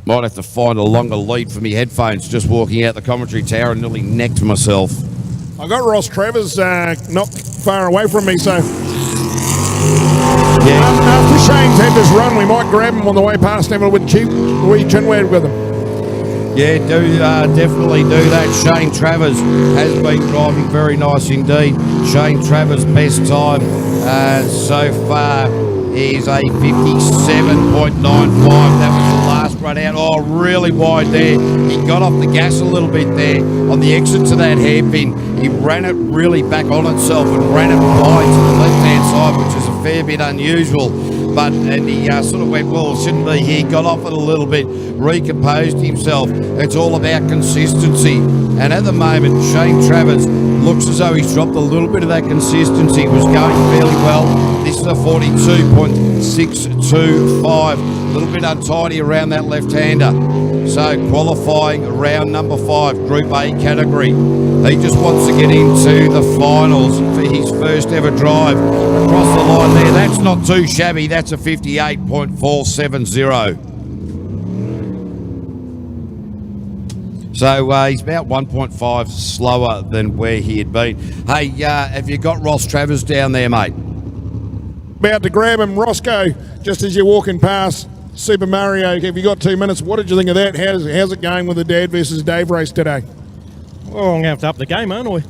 Might have to find a longer lead for me headphones. Just walking out the commentary tower and nearly necked myself. I got Ross Travers not far away from me, so after Shane's had this run, we might grab him on the way past and have a wee chin wag with him. Yeah, definitely do that. Shane Travers has been driving very nice indeed. Shane Travers' best time so far is a 57.95. That was the last run out. Oh, really wide there. He got off the gas a little bit there on the exit to that hairpin. He ran it really back on itself and ran it wide to the left-hand side, which is a fair bit unusual. And he sort of went, well, shouldn't be here, got off it a little bit, recomposed himself. It's all about consistency. And at the moment, Shane Travers looks as though he's dropped a little bit of that consistency. Was going fairly well. This is a 42.625. A little bit untidy around that left-hander. So qualifying round number 5, Group A category. He just wants to get into the finals for his first ever drive. Across the line there, that's not too shabby. That's a 58.470. So he's about 1.5 slower than where he had been. Hey, have you got Ross Travers down there, mate? About to grab him, Roscoe, just as you're walking past. Super Mario, have you got 2 minutes? What did you think of that? How's it going with the Dad versus Dave race today? Well, I'm going to have to up the game, aren't we?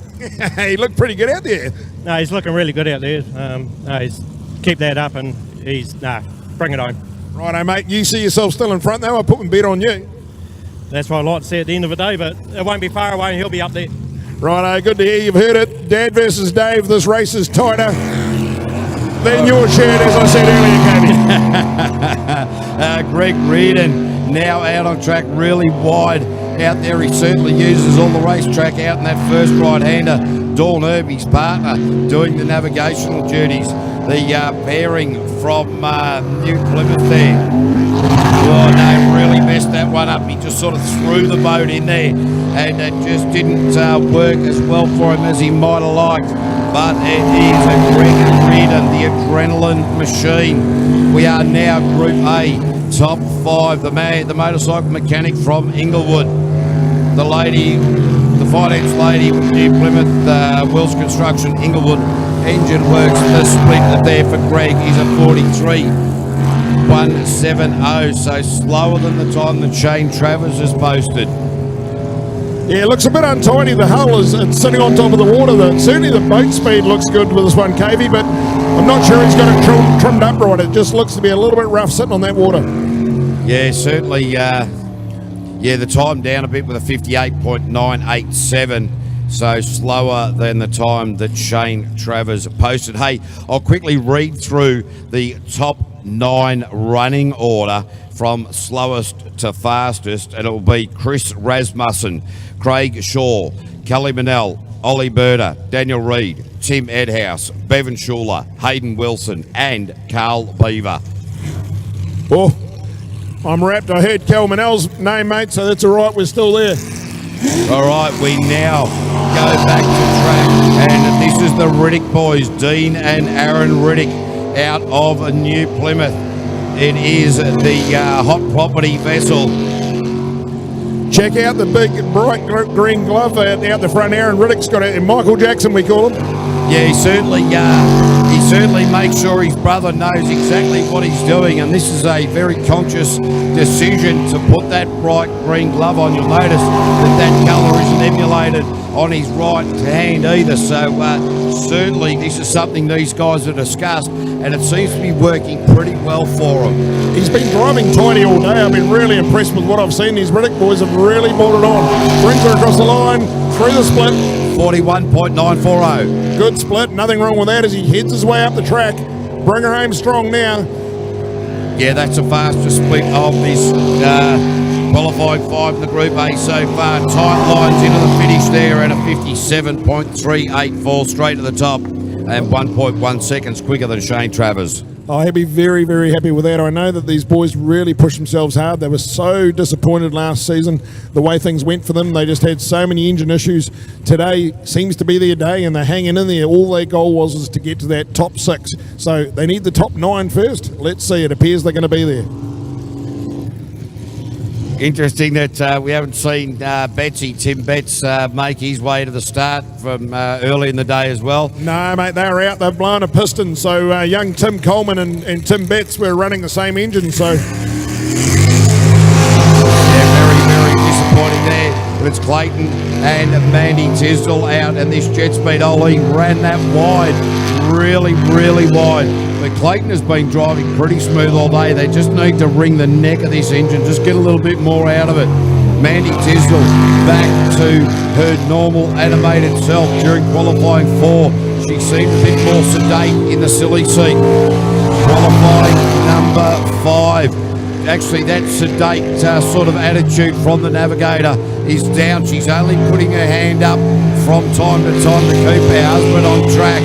He looked pretty good out there. No, he's looking really good out there. Keep that up and bring it home. Righto, mate. You see yourself still in front, though? I'll put my bet on you. That's what I'd like to see at the end of the day, but it won't be far away and he'll be up there. Righto, good to hear you've heard it. Dad versus Dave, this race is tighter than your shirt, as I said earlier, Katie. Greg Reardon now out on track really wide out there. He certainly uses all the racetrack out in that first right-hander. Dawn Irby's partner doing the navigational duties. The pairing from New Plymouth there. Oh, no, really messed that one up. He just sort of threw the boat in there and it just didn't work as well for him as he might have liked. But it is a Greg Reardon, the adrenaline machine. We are now Group A, top 5. The motorcycle mechanic from Inglewood. The finance lady with New Plymouth, Wills Construction, Inglewood Engine Works. The split there for Greg is a 43.170, so slower than the time that Shane Travers has posted. Yeah, it looks a bit untidy. The hull is sitting on top of the water. Certainly the boat speed looks good with this one, Cavey, but I'm not sure he's got it trimmed up right. It just looks to be a little bit rough sitting on that water. Yeah, certainly. The time down a bit with a 58.987, so slower than the time that Shane Travers posted. Hey, I'll quickly read through the top 9 running order from slowest to fastest, and it will be Chris Rasmussen, Craig Shaw, Kelly Manell, Ollie Berner, Daniel Reid, Tim Edhouse, Bevan Schuler, Hayden Wilson, and Carl Beaver. Oh, I'm wrapped. I heard Cal Manell's name, mate, so that's all right. We're still there. All right, we now go back to track, and this is the Riddick boys, Dean and Aaron Riddick, out of New Plymouth. It is the hot property vessel. Check out the big bright green glove out the front. Aaron Riddick's got it. Michael Jackson, we call him. Yeah, he certainly makes sure his brother knows exactly what he's doing, and this is a very conscious decision to put that bright green glove on. You'll notice that colour isn't emulated on his right hand either, so certainly this is something these guys have discussed, and it seems to be working pretty well for him. He's been driving tidy all day. I've been really impressed with what I've seen. These Riddick boys have really brought it on. Brings her across the line, through the split. 41.940. Good split, nothing wrong with that as he heads his way up the track. Bring her home strong now. Yeah, that's the fastest split of this qualified 5 in the Group A so far. Tight lines into the finish there at a 57.384 straight to the top and 1.1 seconds quicker than Shane Travers. He'll be very, very happy with that. I know that these boys really pushed themselves hard. They were so disappointed last season, the way things went for them. They just had so many engine issues. Today seems to be their day, and they're hanging in there. All their goal was to get to that top 6. So they need the top 9 first. Let's see. It appears they're going to be there. Interesting that we haven't seen Tim Betts make his way to the start from early in the day as well. No, mate, they were out. They've blown a piston. So young Tim Coleman and Tim Betts were running the same engine. So very, very disappointing there. But it's Clayton and Mandy Tisdall out, and this Jetspeed Ollie ran that wide, really, really wide. But Clayton has been driving pretty smooth all day. They just need to wring the neck of this engine, just get a little bit more out of it. Mandy Tisdall back to her normal animated self during qualifying 4. She seemed a bit more sedate in the silly seat. Qualifying number 5. Actually, that sedate sort of attitude from the Navigator is down. She's only putting her hand up from time to time to keep her husband on track.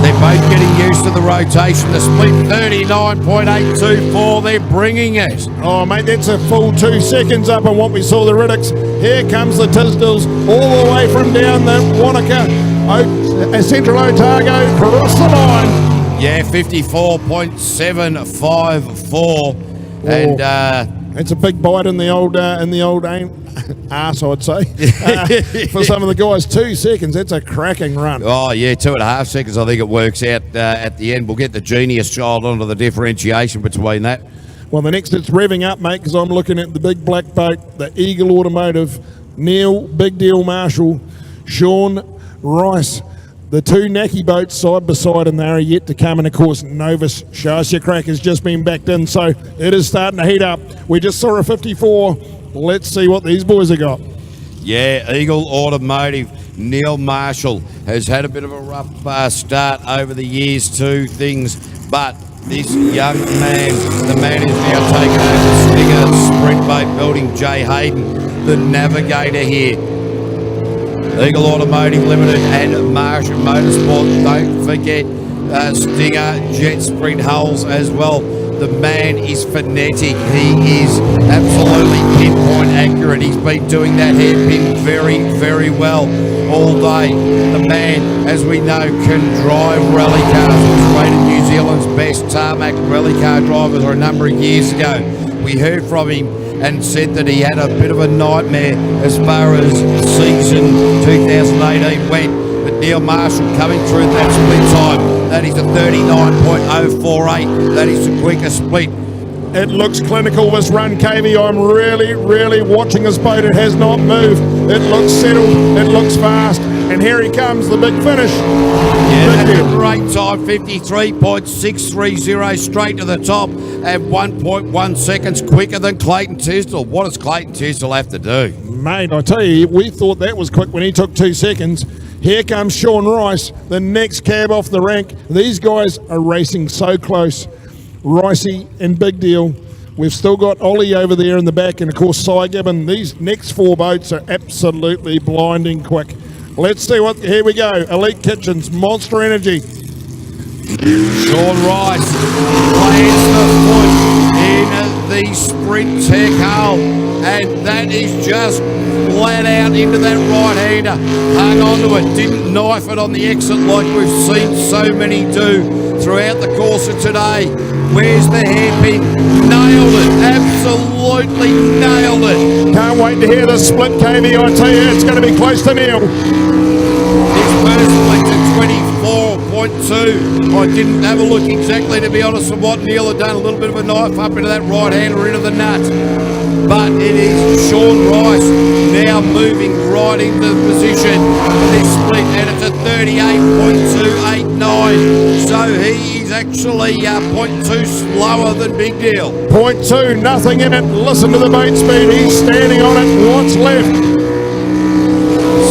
They're both getting used to the rotation. The split 39.824. They're bringing it. Oh, mate, that's a full 2 seconds up on what we saw the Riddicks. Here comes the Tisdalls all the way from down the Wanaka, Central Otago, across the line. Yeah, 54.754. And it's a big bite in the old arse, I'd say. For some of the guys, 2 seconds. That's a cracking run. Oh, yeah, 2.5 seconds. I think it works out at the end. We'll get the genius child onto the differentiation between that. Well, the next it's revving up, mate, because I'm looking at the big black boat, the Eagle Automotive, Neil, Big Deal Marshall, Sean Rice. The 2 Naki boats side by side, and they are yet to come. And of course, Novus Show Us Your Crack has just been backed in, so it is starting to heat up. We just saw a 54. Let's see what these boys have got. Yeah, Eagle Automotive, Neil Marshall has had a bit of a rough start over the years to things, but this young man, the man who's now taken over Stinger Sprint Boat Building, Jay Hayden, the Navigator here. Eagle Automotive Limited and Marshall Motorsport. Don't forget Stinger Jet Sprint hulls as well. The man is phonetic. He is absolutely pinpoint accurate. He's been doing that hairpin very, very well all day. The man, as we know, can drive rally cars. Was rated New Zealand's best tarmac rally car driver a number of years ago. We heard from him and said that he had a bit of a nightmare as far as season 2018 went. But Neil Marshall coming through that split time. That is a 39.048. That is the quickest split. It looks clinical, this run, KV. I'm really, really watching this boat. It has not moved. It looks settled. It looks fast. And here he comes, the big finish. Yeah, that's a great time, 53.630 straight to the top and 1.1 seconds quicker than Clayton Tisdall. What does Clayton Tisdall have to do? Mate, I tell you, we thought that was quick when he took 2 seconds. Here comes Sean Rice, the next cab off the rank. These guys are racing so close. Ricey and Big Deal. We've still got Ollie over there in the back, and of course Cy Gibbon. These next 4 boats are absolutely blinding quick. Let's see what, here we go. Elite Kitchens, Monster Energy. Sean Rice plants the foot in the Sprint Tech hull, and that is just flat out into that right-hander. Hung onto it, didn't knife it on the exit like we've seen so many do throughout the course of today. Where's the hairpin? Nailed it, absolutely nailed it. Can't wait to hear the split, KV. I tell you, it's going to be close to Neil. This personally to 24.2. I didn't have a look exactly, to be honest, of what Neil had done. A little bit of a knife up into that right hander, into the nut. But it is Sean Rice now moving right into the position for this split, and it's a 38.289. So he is actually 0.2 slower than Big Deal. 0.2, nothing in it. Listen to the boat speed. He's standing on it. What's left?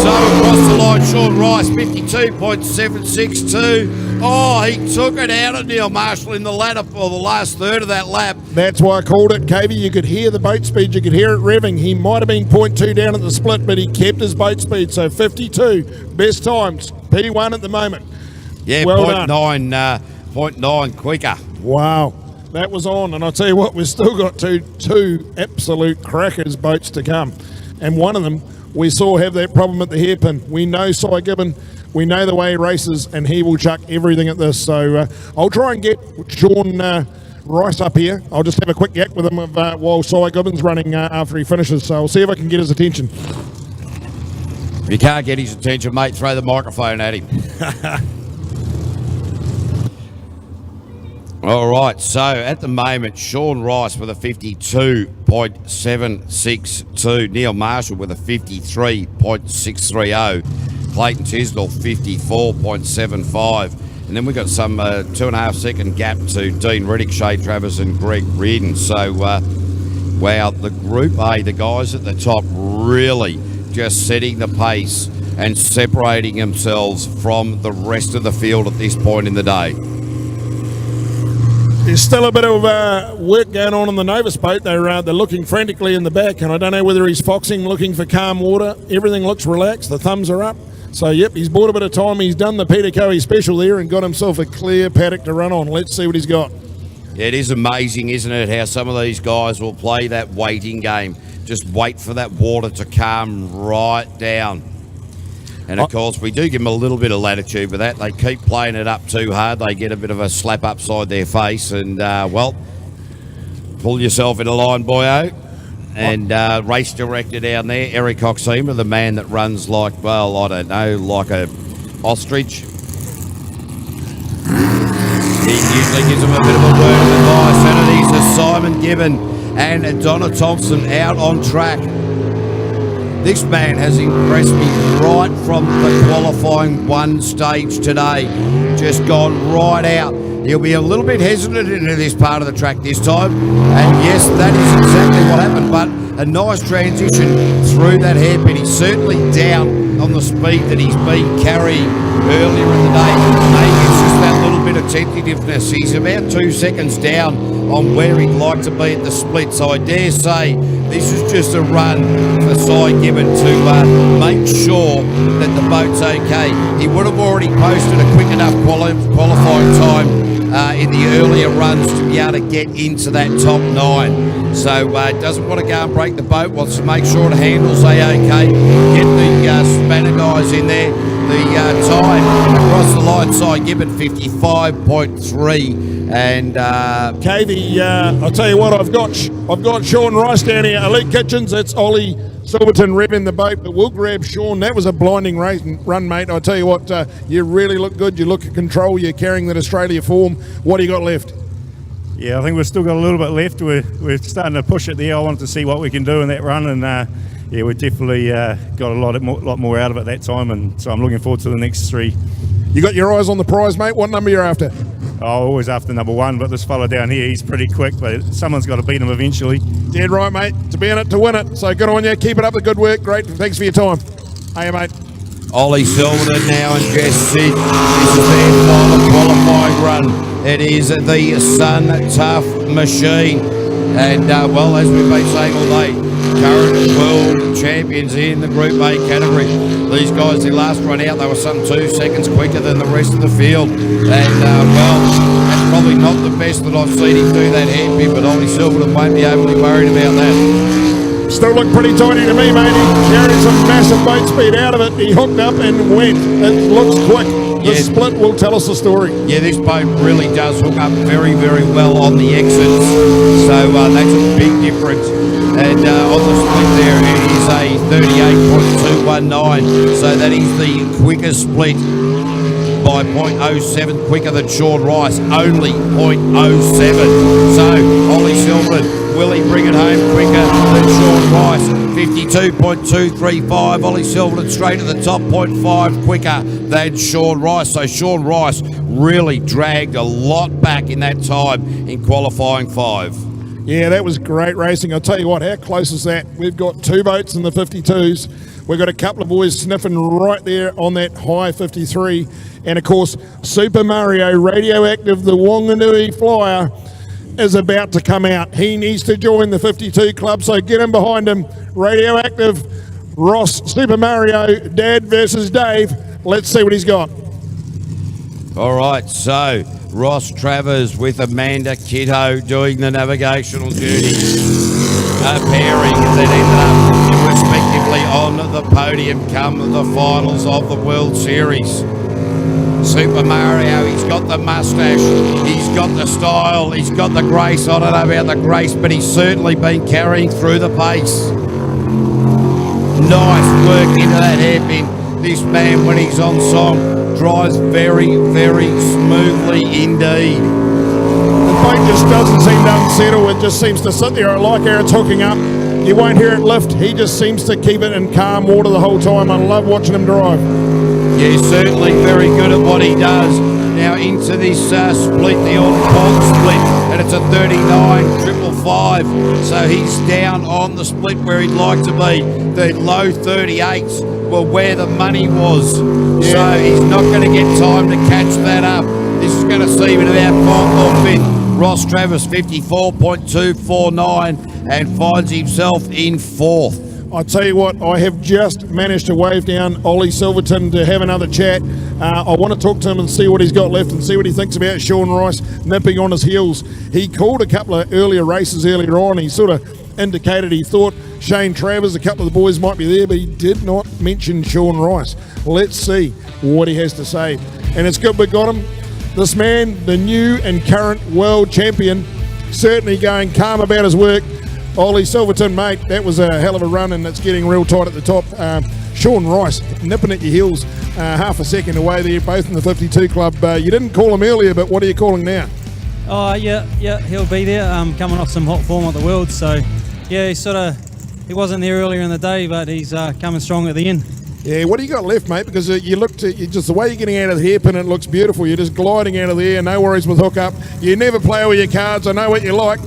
So across the line, Sean Rice, 52.762. Oh, he took it out of Neil Marshall in the latter, or the last third of that lap. That's why I called it, KV. You could hear the boat speed. You could hear it revving. He might have been 0.2 down at the split, but he kept his boat speed. So 52, best times. P1 at the moment. Yeah, well 0.9 quicker. Wow. That was on. And I'll tell you what, we've still got two absolute crackers boats to come. And one of them, we saw have that problem at the hairpin. We know Cy Gibbon. We know the way he races, and he will chuck everything at this. So I'll try and get Sean Rice up here. I'll just have a quick yak with him while Cy Gibbons running after he finishes. So I'll see if I can get his attention. If you can't get his attention, mate, throw the microphone at him. All right, so at the moment, Sean Rice with a 52.762, Neil Marshall with a 53.630, Clayton Tisdall 54.75, and then we've got some 2.5 second gap to Dean Riddick, Shay Travers and Greg Reardon. So, wow, the Group A, the guys at the top really just setting the pace and separating themselves from the rest of the field at this point in the day. There's still a bit of work going on the Novus boat. They're looking frantically in the back, and I don't know whether he's foxing, looking for calm water. Everything looks relaxed. The thumbs are up. So, yep, he's bought a bit of time. He's done the Peter Coey special there and got himself a clear paddock to run on. Let's see what he's got. Yeah, it is amazing, isn't it, how some of these guys will play that waiting game. Just wait for that water to calm right down. And, of course, we do give them a little bit of latitude with that. They keep playing it up too hard. They get a bit of a slap upside their face. And, well, pull yourself in a line, boyo. And race director down there, Eric Coxeema, the man that runs like, well, I don't know, like a ostrich. He usually gives them a bit of a word of advice. And it is a Simon Gibbon and Donna Thompson out on track. This man has impressed me right from the qualifying one stage today. Just gone right out. He'll be a little bit hesitant into this part of the track this time. And yes, that is exactly what happened. But a nice transition through that hairpin. He's certainly down on the speed that he's been carrying earlier in the day. Maybe it's just that little bit of tentativeness. He's about 2 seconds down on where he'd like to be at the split. So I dare say this is just a run for Cy Gibbon to make sure that the boat's okay. He would have already posted a quick enough qualifying time in the earlier runs to be able to get into that top 9. So doesn't want to go and break the boat, wants to make sure the handles A-okay, get the spanner guys in there. The time across the line, Cy Gibbon 55.3. And Cavey, I'll tell you what, I've got Sean Rice down here. Elite Kitchens, that's Ollie Silverton revving the boat, but we'll grab Sean. That was a blinding run, mate. I'll tell you what, you really look good. You look at control. You're carrying that Australia form. What do you got left? Yeah, I think we've still got a little bit left. We're starting to push it there. I wanted to see what we can do in that run, and yeah, we definitely got a lot more out of it that time, and so I'm looking forward to the next 3. You got your eyes on the prize, mate? What number you're after? Oh, always after number 1, but this fella down here, he's pretty quick, but someone's got to beat him eventually. Dead right, mate. To be in it, to win it. So good on you. Keep it up, the good work. Great. Thanks for your time. Hey, mate. Ollie Silverton now and Jess Sid. This is their final qualifying run. It is the Sun Tough Machine. And, well, as we've been saying all day, current world champions in the Group A category. These guys, their last run out, they were some 2 seconds quicker than the rest of the field. And, well, that's probably not the best that I've seen him do that hairpin, but Ollie Silverton won't be overly worried about that. Still look pretty tidy to me, mate. He carried some massive boat speed out of it. He hooked up and went. It looks quick. The split will tell us the story. Yeah, this boat really does hook up very, very well on the exits. So that's a big difference. And on the split there, it is a 38.219. So that is the quickest split by 0.07 quicker than Sean Rice, only 0.07. So Ollie Silverton, will he bring it home quicker than Sean Rice? 52.235. Ollie Silverton straight to the top, 0.5 quicker than Sean Rice. So Sean Rice really dragged a lot back in that time in qualifying 5. Yeah, that was great racing. I'll tell you what, how close is that? We've got 2 boats in the 52s. We've got a couple of boys sniffing right there on that high 53. And, of course, Super Mario Radioactive, the Wanganui Flyer, is about to come out. He needs to join the 52 club, so get him behind him. Radioactive, Ross, Super Mario, Dad versus Dave. Let's see what he's got. All right, so Ross Travers with Amanda Kitto doing the navigational duties. A pairing that ended up respectively on the podium come the finals of the World Series. Super Mario. He's got the mustache, he's got the style, he's got the grace. I don't know about the grace, but he's certainly been carrying through the pace. Nice work into that hairpin. This man, when he's on song, drives very, very smoothly indeed. The boat just doesn't seem to unsettle. It just seems to sit there like Aaron's hooking up. You won't hear it lift. He just seems to keep it in calm water the whole time. I love watching him drive. Yeah, he's certainly very good at what he does. Now into this split, the all-pole split, and it's a 39.555. So he's down on the split where he'd like to be. The low 38s were where the money was. Yeah. So he's not going to get time to catch that up. This is going to see him at about 4th or 5th. Ross Travis 54.249 and finds himself in 4th. I tell you what, I have just managed to wave down Ollie Silverton to have another chat. I want to talk to him and see what he's got left and see what he thinks about Sean Rice nipping on his heels. He called a couple of earlier races earlier on. He sort of indicated he thought Shane Travers, a couple of the boys might be there, but he did not mention Sean Rice. Let's see what he has to say. And it's good we got him. This man, the new and current world champion, certainly going calm about his work. Ollie Silverton, mate, that was a hell of a run, and it's getting real tight at the top. Sean Rice nipping at your heels, half a second away there, both in the 52 club. You didn't call him earlier, but what are you calling now? Oh, yeah, he'll be there, coming off some hot form at the World. So, yeah, he wasn't there earlier in the day, but he's coming strong at the end. Yeah, what do you got left, mate? Because you looked at just the way you're getting out of the hairpin, it looks beautiful. You're just gliding out of there, no worries with hookup. You never play with your cards. I know what you like.